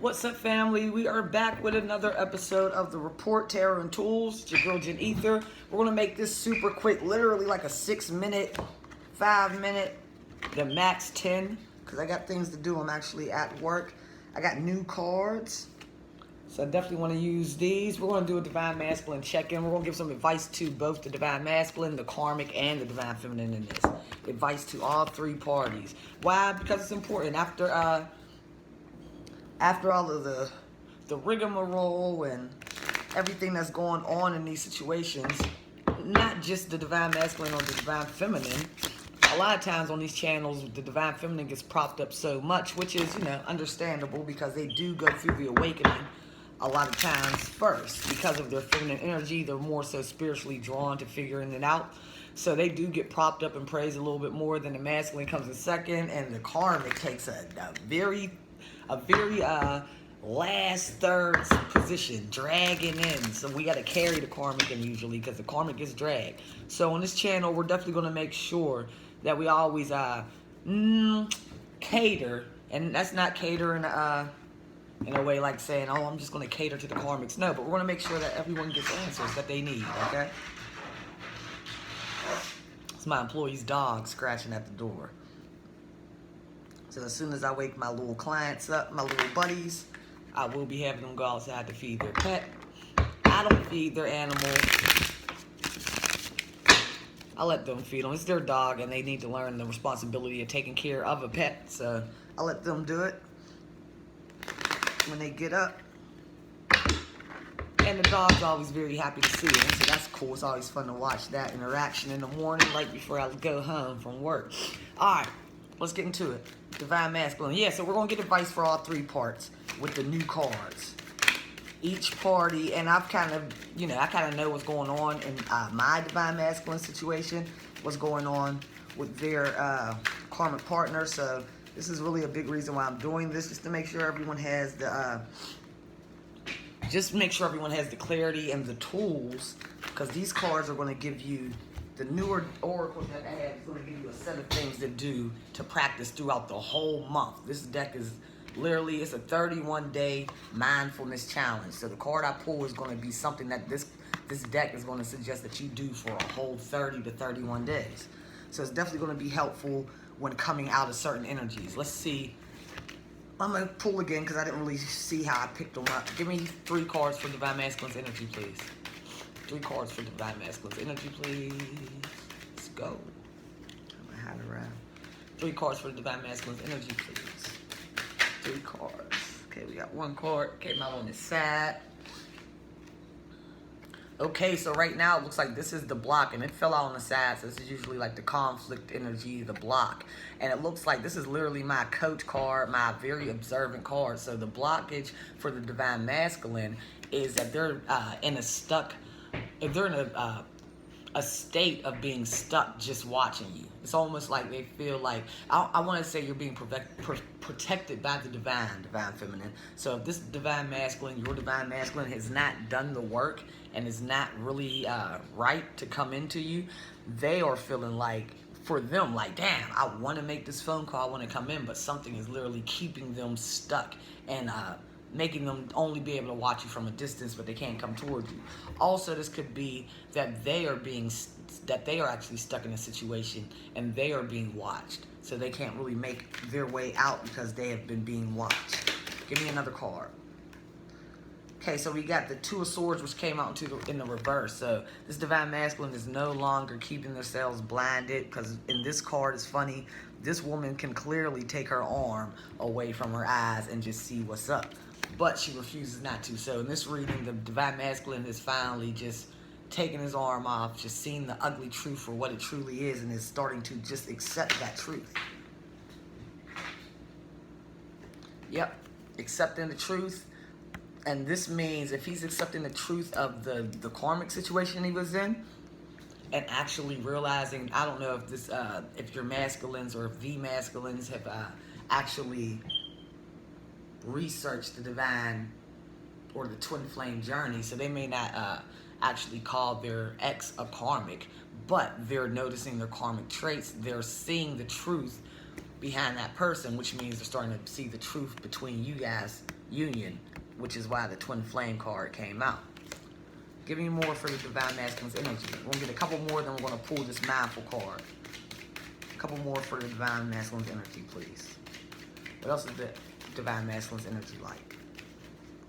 What's up, family? We are back with another episode of the Report Tarot and Tools. It's your girl Jen Ether. We're gonna make this super quick, literally like a 6-minute, 5-minute, the max 10, because I got things to do. I'm actually at work. I got new cards, so I definitely want to use these. We're gonna do a Divine Masculine check-in. We're gonna give some advice to both the Divine Masculine, the Karmic, and the Divine Feminine in this. Advice to all three parties. Why? Because it's important. After all of the rigmarole and everything that's going on in these situations, not just the Divine Masculine or the Divine Feminine, a lot of times on these channels, the Divine Feminine gets propped up so much, which is, understandable, because they do go through the awakening a lot of times first. Because of their feminine energy, they're more so spiritually drawn to figuring it out. So they do get propped up and praised a little bit more. Than the masculine comes in second, and the Karmic takes a very last third position, dragging in. So we got to carry the Karmic in usually, because the Karmic gets dragged. So on this channel, we're definitely going to make sure that we always cater, and that's not catering in a way like saying, oh, I'm just going to cater to the Karmics. No, but we're going to make sure that everyone gets answers that they need, okay? It's my employee's dog scratching at the door. So as soon as I wake my little clients up, my little buddies, I will be having them go outside to feed their pet. I don't feed their animals. I let them feed them. It's their dog, and they need to learn the responsibility of taking care of a pet. So I let them do it when they get up. And the dog's always very happy to see them, so that's cool. It's always fun to watch that interaction in the morning, right before I go home from work. All right, let's get into it. Divine Masculine. Yeah, so we're going to get advice for all three parts with the new cards. Each party, and I've kind of, I kind of know what's going on in my Divine Masculine situation, what's going on with their Karmic partner. So this is really a big reason why I'm doing this, just to make sure everyone has the, clarity and the tools, because these cards are going to give you, the newer oracle that I have is going to give you a set of things to do to practice throughout the whole month. This deck is literally, it's a 31-day mindfulness challenge. So the card I pull is going to be something that this deck is going to suggest that you do for a whole 30 to 31 days. So it's definitely going to be helpful when coming out of certain energies. Let's see. I'm going to pull again because I didn't really see how I picked them up. Give me 3 cards for Divine Masculine's energy, please. 3 cards for Divine Masculine's energy, please. Let's go. I'm going to hide around. 3 cards for the Divine Masculine's energy, please. 3 cards. Okay, we got 1 card. Came out on the side. Okay, so right now it looks like this is the block, and it fell out on the side, so this is usually like the conflict energy, the block. And it looks like this is literally my coach card, my very observant card. So the blockage for the Divine Masculine is that they're if they're in a state of being stuck just watching you. It's almost like they feel like, I want to say you're being protected by the Divine Feminine. So if this Divine Masculine, your Divine Masculine, has not done the work and is not really right to come into you, they are feeling like, for them, like, damn, I want to make this phone call, I want to come in, but something is literally keeping them stuck and making them only be able to watch you from a distance, but they can't come towards you. Also, this could be that they are actually stuck in a situation and they are being watched, so they can't really make their way out because they have been being watched. Give me another card. Okay, so we got the 2 of Swords, which came out in the reverse. So this Divine Masculine is no longer keeping themselves blinded, because in this card, it's funny, this woman can clearly take her arm away from her eyes and just see what's up, but she refuses not to. So in this reading, the Divine Masculine is finally just taking his arm off, just seeing the ugly truth for what it truly is, and is starting to just accept that truth. Yep, accepting the truth. And this means if he's accepting the truth of the karmic situation he was in, and actually realizing, I don't know if this, if your masculines or if the masculines have actually researched the divine or the twin flame journey, so they may not actually call their ex a karmic, but they're noticing their karmic traits. They're seeing the truth behind that person, which means they're starting to see the truth between you guys union, which is why the twin flame card came out. Give me more for the divine masculine's energy. We're going to get a couple more, then we're going to pull this mindful card. A couple more for the divine masculine's energy, please. What else is the divine masculine's energy like?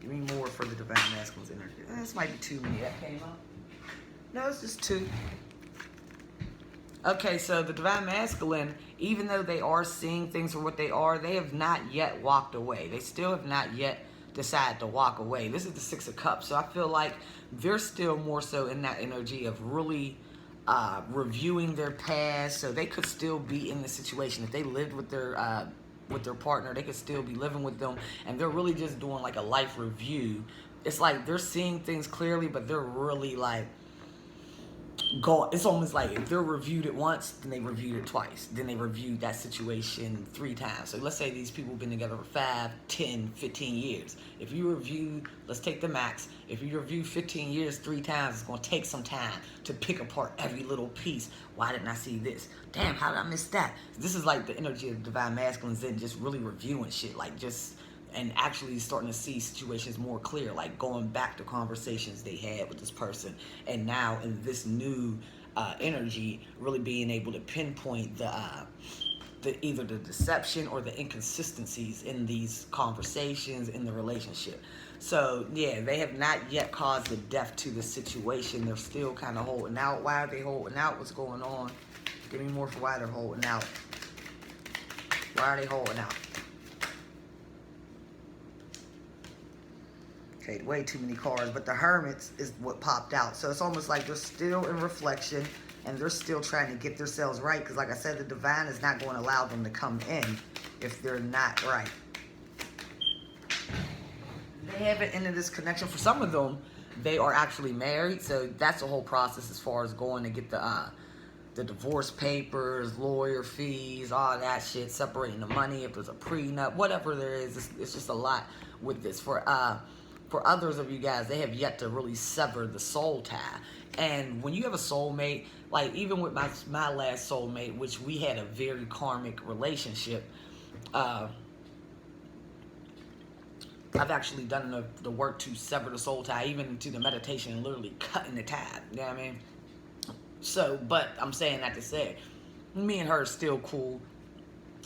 Give me more for the divine masculine's energy. This might be too many that came up. No, it's just two. Okay, so the divine masculine, even though they are seeing things for what they are, they have not yet walked away. They still have not yet decided to walk away. This is the Six of Cups. So I feel like they're still more so in that energy of really reviewing their past. So they could still be in the situation. If they lived with their partner, they could still be living with them, and they're really just doing like a life review. It's like they're seeing things clearly, but they're really like it's almost like if they're reviewed it once, then they reviewed it twice, then they reviewed that situation 3 times. So let's say these people have been together for 5, 10, 15 years. If you review, let's take the max, if you review 15 years 3 times, it's going to take some time to pick apart every little piece. Why didn't I see this? Damn, how did I miss that? This is like the energy of divine masculines, then just really reviewing shit, like just and actually starting to see situations more clear, like going back to conversations they had with this person, and now in this new energy, really being able to pinpoint the either the deception or the inconsistencies in these conversations in the relationship. So yeah, they have not yet caused the death to the situation. They're still kind of holding out. Why are they holding out? What's going on? Give me more for why they're holding out. Why are they holding out? Okay, way too many cards, but the Hermits is what popped out. So it's almost like they're still in reflection, and they're still trying to get themselves right, because like I said, the divine is not going to allow them to come in if they're not right. They haven't ended this connection. For some of them, they are actually married, so that's the whole process as far as going to get the divorce papers, lawyer fees, all that shit, separating the money, if there's a prenup, whatever there is. It's just a lot with this. For others of you guys, they have yet to really sever the soul tie. And when you have a soulmate, like even with my last soulmate, which we had a very karmic relationship, I've actually done the work to sever the soul tie, even to the meditation and literally cutting the tie. You know what I mean? So, but I'm saying that to say, me and her are still cool.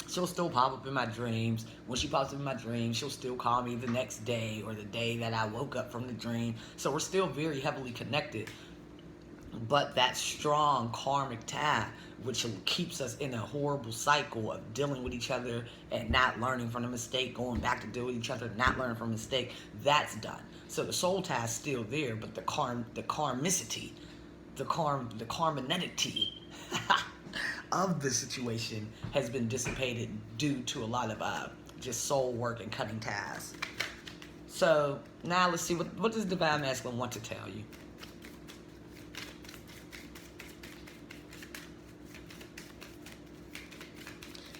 She'll still pop up in my dreams. When she pops up in my dreams, she'll still call me the next day or the day that I woke up from the dream. So we're still very heavily connected. But that strong karmic tie, which keeps us in a horrible cycle of dealing with each other and not learning from the mistake, going back to deal with each other, not learning from the mistake, that's done. So the soul tie is still there, but the karmicity, the karmanetity of the situation has been dissipated due to a lot of just soul work and cutting ties. So now let's see, what does divine masculine want to tell you?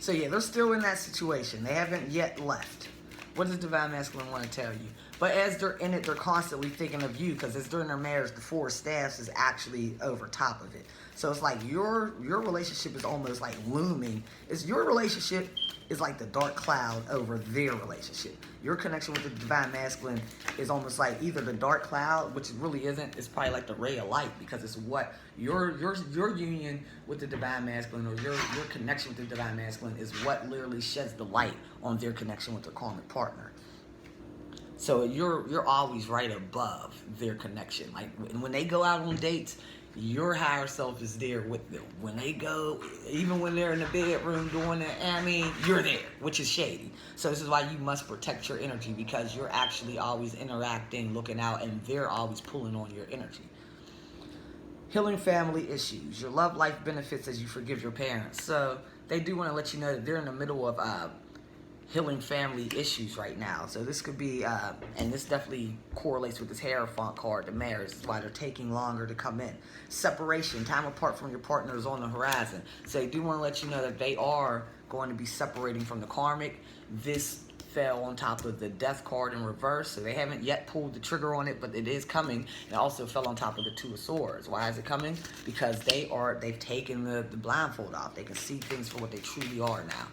So yeah, they're still in that situation. They haven't yet left. What does divine masculine want to tell you? But as they're in it, they're constantly thinking of you, because it's during their marriage, the Four of Staffs is actually over top of it. So it's like your relationship is almost like looming. Your relationship is like the dark cloud over their relationship. Your connection with the divine masculine is almost like either the dark cloud, which it really isn't. It's probably like the ray of light, because it's what your union with the divine masculine, or your connection with the divine masculine, is what literally sheds the light on their connection with their karmic partner. So you're always right above their connection. Like when they go out on dates, your higher self is there with them. When they go, even when they're in the bedroom doing it, I mean, you're there, which is shady. So this is why you must protect your energy, because you're actually always interacting, looking out, and they're always pulling on your energy. Healing family issues. Your love life benefits as you forgive your parents. So they do want to let you know that they're in the middle of healing family issues right now. So this could be, and this definitely correlates with this Hierophant card, the marriage. That's why they're taking longer to come in. Separation, time apart from your partner is on the horizon. So they do want to let you know that they are going to be separating from the karmic. This fell on top of the Death card in reverse, so they haven't yet pulled the trigger on it, but it is coming. It also fell on top of the Two of Swords. Why is it coming? Because they've taken the blindfold off. They can see things for what they truly are now.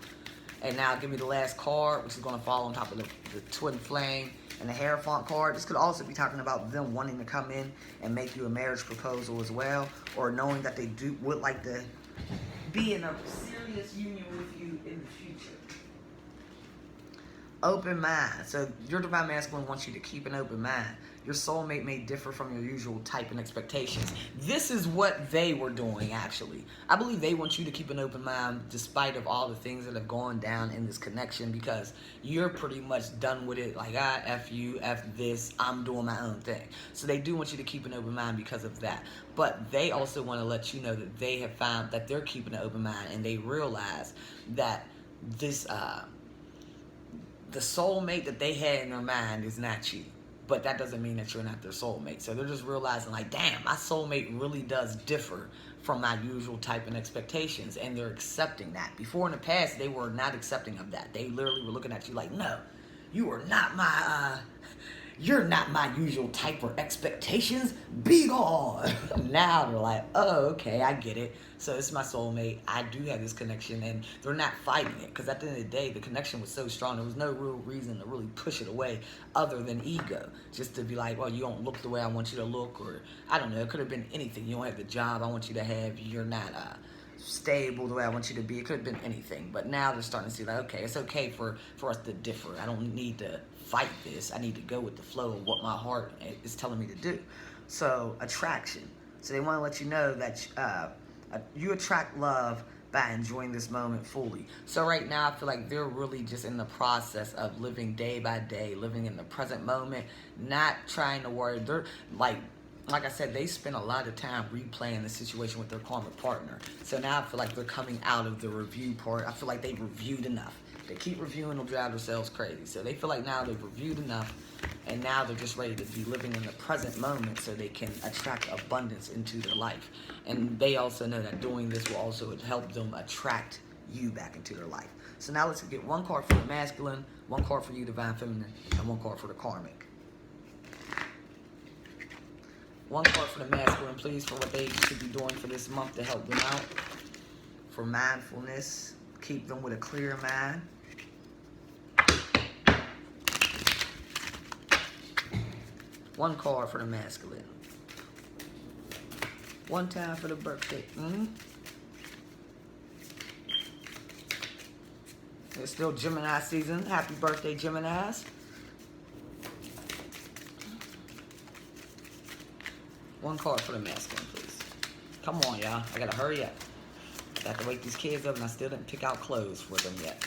And now give me the last card, which is going to fall on top of the Twin Flame and the Hierophant card. This could also be talking about them wanting to come in and make you a marriage proposal as well, or knowing that they would like to be in a serious union with you in the future. Open mind. So your Divine Masculine wants you to keep an open mind. Your soulmate may differ from your usual type and expectations. This is what they were doing, actually. I believe they want you to keep an open mind despite of all the things that have gone down in this connection, because you're pretty much done with it. Like, F you, F this, I'm doing my own thing. So they do want you to keep an open mind because of that. But they also want to let you know that they have found that they're keeping an open mind, and they realize that this, the soulmate that they had in their mind is not you. But that doesn't mean that you're not their soulmate. So they're just realizing, like, damn, my soulmate really does differ from my usual type and expectations. And they're accepting that. Before in the past, they were not accepting of that. They literally were looking at you like, no, you are not my, you're not my usual type or expectations. Be gone. Now they're like, oh, okay, I get it. So it's my soulmate. I do have this connection, and they're not fighting it, because at the end of the day, the connection was so strong. There was no real reason to really push it away other than ego. Just to be like, well, you don't look the way I want you to look, or I don't know. It could have been anything. You don't have the job I want you to have. You're not stable the way I want you to be. It could have been anything. But now they're starting to see, like, okay, it's okay for us to differ. I don't need to fight this. I need to go with the flow of what my heart is telling me to do. So attraction. So they want to let you know that you attract love by enjoying this moment fully. So right now, I feel like they're really just in the process of living day by day, living in the present moment, not trying to worry. They're like I said, they spend a lot of time replaying the situation with their karmic partner. So now I feel like they're coming out of the review part. I feel like they've reviewed enough. They keep reviewing, they'll drive themselves crazy. So they feel like now they've reviewed enough, and now they're just ready to be living in the present moment so they can attract abundance into their life. And they also know that doing this will also help them attract you back into their life. So now let's get one card for the masculine, one card for you, Divine Feminine, and one card for the karmic. One card for the masculine, please, for what they should be doing for this month to help them out. For mindfulness, keep them with a clear mind. One card for the masculine. One time for the birthday. It's still Gemini season. Happy birthday, Geminis. One card for the masculine, please. Come on, y'all. I gotta hurry up. I have to wake these kids up, and I still didn't pick out clothes for them yet.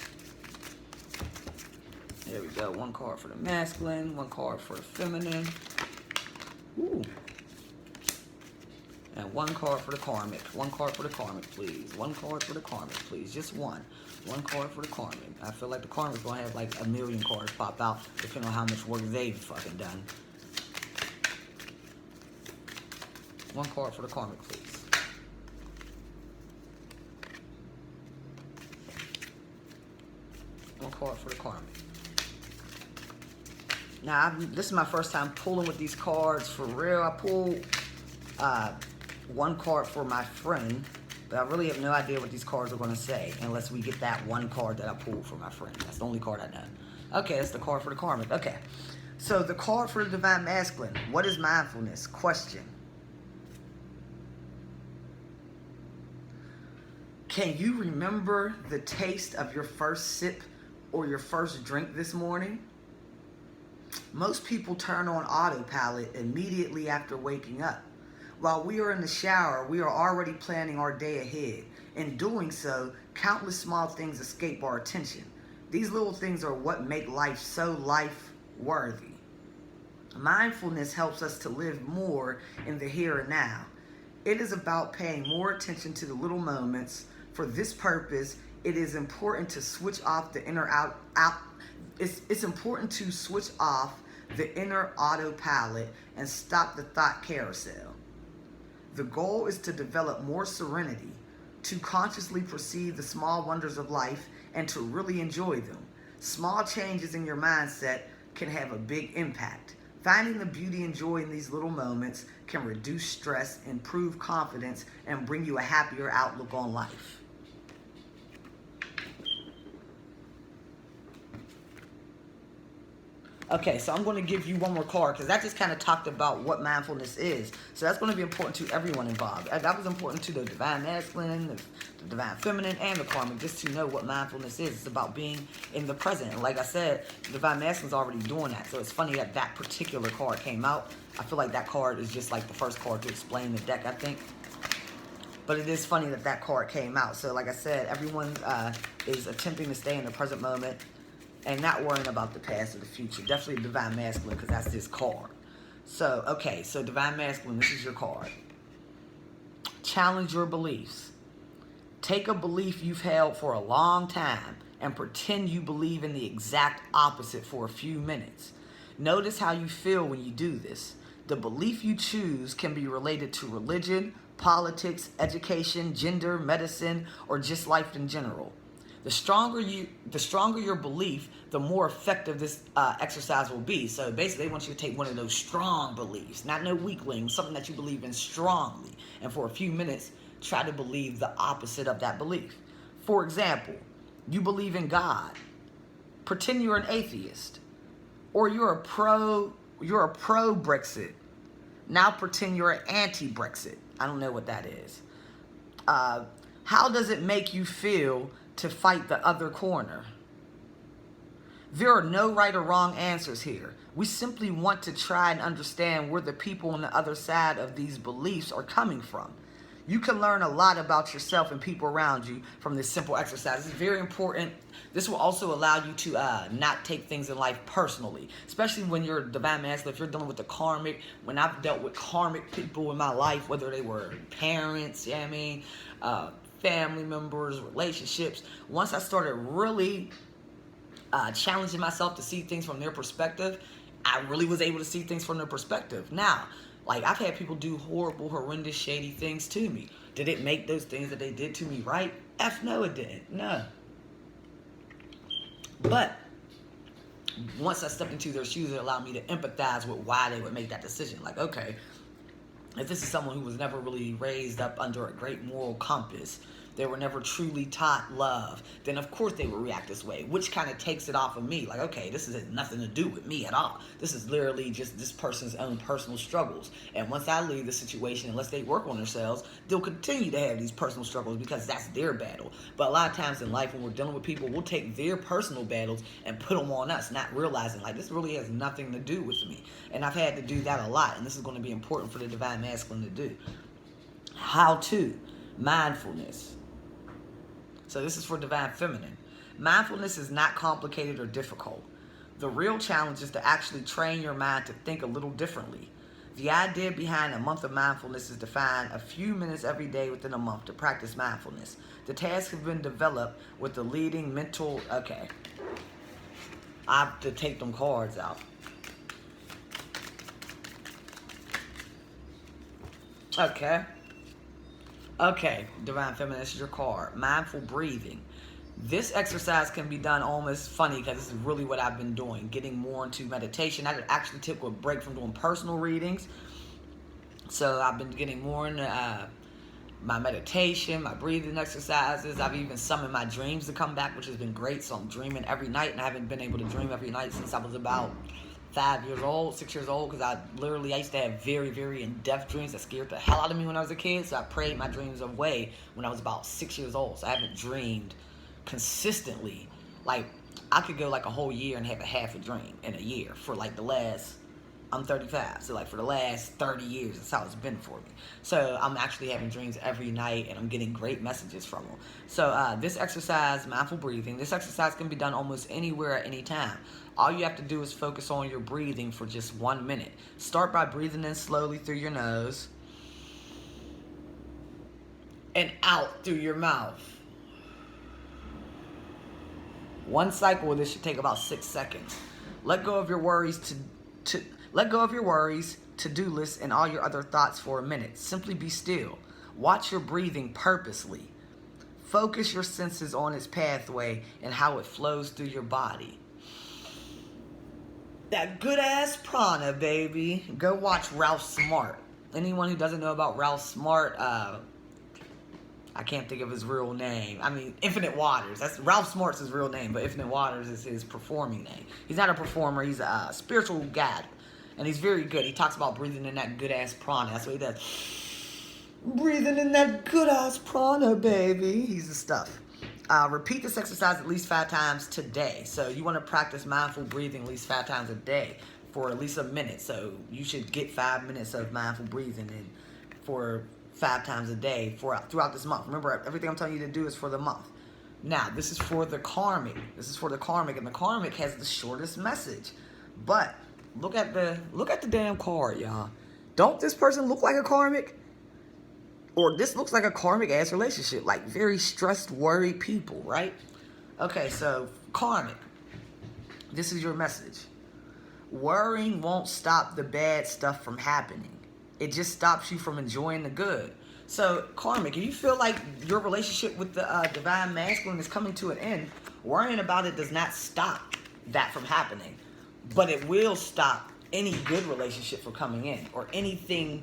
There we go. One card for the masculine, one card for the feminine. Ooh. And one card for the karmic. One card for the karmic, please. One card for the karmic, please. Just one. One card for the karmic. I feel like the karmic's gonna have like 1,000,000 cards pop out, depending on how much work they've fucking done. One card for the karmic, please. One card for the karmic. Now, this is my first time pulling with these cards for real. I pulled one card for my friend, but I really have no idea what these cards are going to say unless we get that one card that I pulled for my friend. That's the only card I know. Okay, that's the card for the karmic. Okay, so the card for the Divine Masculine. What is mindfulness? Question. Can you remember the taste of your first sip or your first drink this morning? Most people turn on autopilot immediately after waking up. While we are in the shower, we are already planning our day ahead. In doing so, countless small things escape our attention. These little things are what make life so life-worthy. Mindfulness helps us to live more in the here and now. It is about paying more attention to the little moments. For this purpose, it is important to switch off the inner It's important to switch off the inner autopilot and stop the thought carousel. The goal is to develop more serenity, to consciously perceive the small wonders of life, and to really enjoy them. Small changes in your mindset can have a big impact. Finding the beauty and joy in these little moments can reduce stress, improve confidence, and bring you a happier outlook on life. Okay, so I'm going to give you one more card because that just kind of talked about what mindfulness is. So that's going to be important to everyone involved. That was important to the divine masculine, the divine feminine, and the karmic, just to know what mindfulness is. It's about being in the present. And like I said, the divine masculine's already doing that. So it's funny that that particular card came out. I feel like that card is just like the first card to explain the deck, I think. But it is funny that that card came out. So like I said, everyone is attempting to stay in the present moment and not worrying about the past or the future. Definitely divine masculine, because that's this card. So, okay, so divine masculine, this is your card. Challenge your beliefs. Take a belief you've held for a long time and pretend you believe in the exact opposite for a few minutes. Notice how you feel when you do this. The belief you choose can be related to religion, politics, education, gender, medicine, or just life in general. The stronger your belief, the more effective this exercise will be. So basically, they want you to take one of those strong beliefs, not no weakling, something that you believe in strongly. And for a few minutes, try to believe the opposite of that belief. For example, you believe in God. Pretend you're an atheist, or you're a pro Brexit. Now pretend you're an anti-Brexit. I don't know what that is. How does it make you feel to fight the other corner? There are no right or wrong answers here. We simply want to try and understand where the people on the other side of these beliefs are coming from. You can learn a lot about yourself and people around you from this simple exercise. It's very important. This will also allow you to not take things in life personally, especially when you're divine masculine. If you're dealing with the karmic, when I've dealt with karmic people in my life, whether they were parents, family members, relationships, once I started really challenging myself to see things from their perspective, I really was able to see things from their perspective. Now, like, I've had people do horrible, horrendous, shady things to me. Did it make those things that they did to me right? F no, it didn't. No. But once I stepped into their shoes, it allowed me to empathize with why they would make that decision. Like, okay, if this is someone who was never really raised up under a great moral compass, they were never truly taught love, then of course they would react this way, which kind of takes it off of me. Like, okay, this has nothing to do with me at all. This is literally just this person's own personal struggles. And once I leave the situation, unless they work on themselves, they'll continue to have these personal struggles because that's their battle. But a lot of times in life, when we're dealing with people, we'll take their personal battles and put them on us, not realizing, like, this really has nothing to do with me. And I've had to do that a lot, and this is going to be important for the divine masculine to do. How to? Mindfulness. So this is for divine feminine. Mindfulness is not complicated or difficult. The real challenge is to actually train your mind to think a little differently. The idea behind a month of mindfulness is to find a few minutes every day within a month to practice mindfulness. The task has been developed with the leading mental... Okay. I have to take them cards out. Okay, divine feminine, this is your card. Mindful breathing. This exercise can be done almost funny because this is really what I've been doing, getting more into meditation. I actually took a break from doing personal readings. So I've been getting more into my meditation, my breathing exercises. I've even summoned my dreams to come back, which has been great. So I'm dreaming every night, and I haven't been able to dream every night since I was about 6 years old, because I used to have very, very in-depth dreams that scared the hell out of me when I was a kid. So I prayed my dreams away when I was about 6 years old. So I haven't dreamed consistently. Like, I could go like a whole year and have a half a dream in a year for like the last, I'm 35. So like for the last 30 years, that's how it's been for me. So I'm actually having dreams every night, and I'm getting great messages from them. So this exercise, mindful breathing, this exercise can be done almost anywhere at any time. All you have to do is focus on your breathing for just 1 minute. Start by breathing in slowly through your nose and out through your mouth. One cycle of this should take about 6 seconds. Let go of your worries to-do lists, and all your other thoughts for a minute. Simply be still. Watch your breathing purposely. Focus your senses on its pathway and how it flows through your body. That good ass prana, baby. Go watch Ralph Smart. Anyone who doesn't know about Ralph Smart, I can't think of his real name. I mean, Infinite Waters. That's Ralph Smart's his real name, but Infinite Waters is his performing name. He's not a performer. He's a spiritual guide, and he's very good. He talks about breathing in that good-ass prana. That's what he does. Breathing in that good-ass prana, baby. He's the stuff. Repeat this exercise at least 5 times today. So you want to practice mindful breathing at least 5 times a day for at least a minute. So you should get 5 minutes of mindful breathing in for 5 times a day throughout this month. Remember, everything I'm telling you to do is for the month. Now, this is for the karmic. This is for the karmic, and the karmic has the shortest message. But look at the damn card, y'all. Don't this person look like a karmic? Or this looks like a karmic-ass relationship. Like, very stressed, worried people, right? Okay, so, karmic. This is your message. Worrying won't stop the bad stuff from happening. It just stops you from enjoying the good. So, karmic, if you feel like your relationship with the divine masculine is coming to an end, worrying about it does not stop that from happening. But it will stop any good relationship from coming in, or anything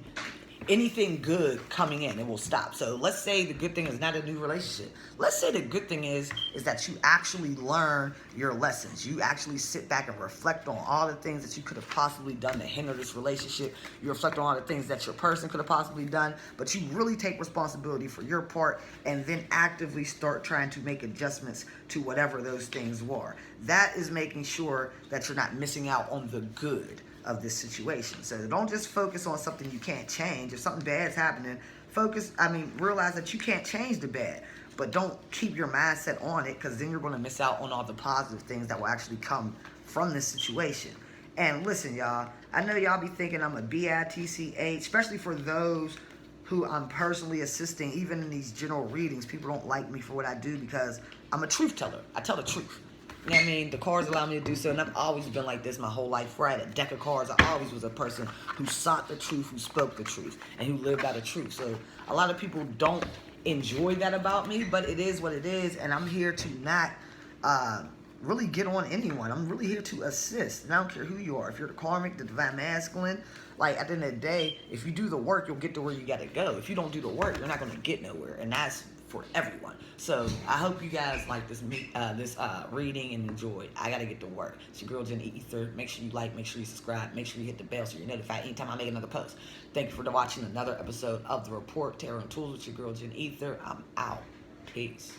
good coming in. It will stop. So let's say the good thing is not a new relationship. Let's say the good thing is that you actually learn your lessons. You actually sit back and reflect on all the things that you could have possibly done to hinder this relationship. You reflect on all the things that your person could have possibly done, but you really take responsibility for your part and then actively start trying to make adjustments to whatever those things were. That is making sure that you're not missing out on the good of this situation. So don't just focus on something you can't change. If something bad's happening, realize that you can't change the bad, but don't keep your mindset on it, because then you're going to miss out on all the positive things that will actually come from this situation. And listen, y'all, I know y'all be thinking I'm a bitch, especially for those who I'm personally assisting. Even in these general readings, people don't like me for what I do because I'm a truth teller. I tell the truth. You know what I mean? The cards allow me to do so, and I've always been like this my whole life. Right? A deck of cards, I always was a person who sought the truth, who spoke the truth, and who lived by the truth. So a lot of people don't enjoy that about me, but it is what it is, and I'm here to not really get on anyone. I'm really here to assist, and I don't care who you are. If you're the karmic, the divine masculine, like, at the end of the day, if you do the work, you'll get to where you got to go. If you don't do the work, you're not going to get nowhere, and that's for everyone. So I hope you guys like this reading and enjoyed. I gotta get to work. It's your girl Jen Ether. Make sure you like, make sure you subscribe, make sure you hit the bell so you're notified anytime I make another post. Thank you for watching another episode of The Report, Tarot and Tools with your girl Jen Ether. I'm out. Peace.